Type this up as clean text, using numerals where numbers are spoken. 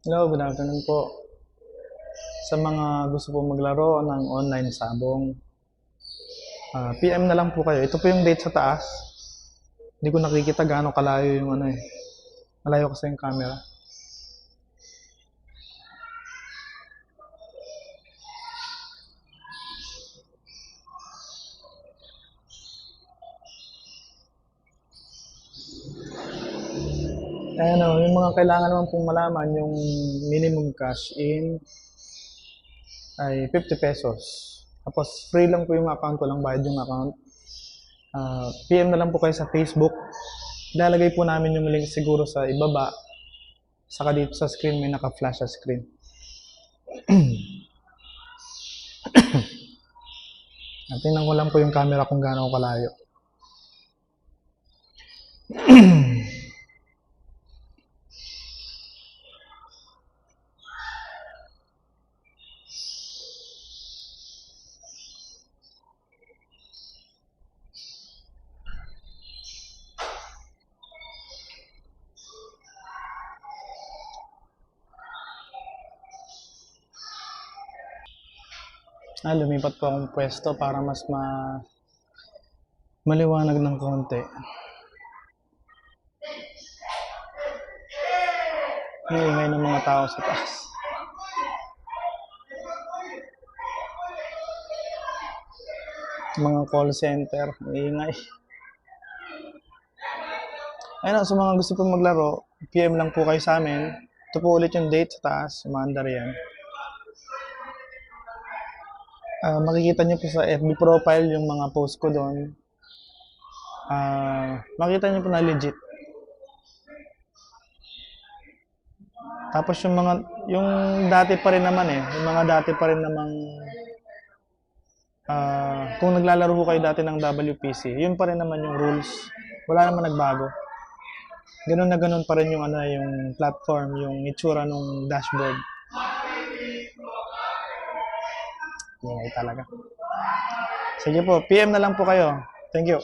Hello, good afternoon po. Sa mga gusto po maglaro ng online sabong, PM na lang po kayo. Ito po yung date sa taas. Hindi ko nakikita gaano kalayo yung ano eh. Malayo kasi yung camera. Ayan o, yung mga kailangan naman pong malaman, yung minimum cash in ay 50 pesos. Tapos free lang po yung account, walang bayad yung account. PM na lang po kayo sa Facebook. Ilalagay po namin yung link siguro sa ibaba. Saka dito sa screen may naka-flash sa screen. Tingnan ko lang po yung camera kung gaano kalayo. Lumipat po akong pwesto para mas maliwanag ng konti. Ang ingay ng mga tao sa taas. Mga call center, ang ingay. Ayun, sa mga gusto po maglaro, PM lang po kayo sa amin. Ito po ulit yung date sa taas, umaandar yan. Makikita nyo po sa FB profile yung mga post ko doon. Makita nyo po na legit. Tapos yung dati pa rin naman yung mga dati pa rin namang kung naglalaro ko kayo dati ng WPC, yun pa rin naman yung rules. Wala naman nagbago. Ganun na ganun pa rin yung yung platform, yung itsura ng dashboard. Ingay talaga. Sige po, PM na lang po kayo. Thank you.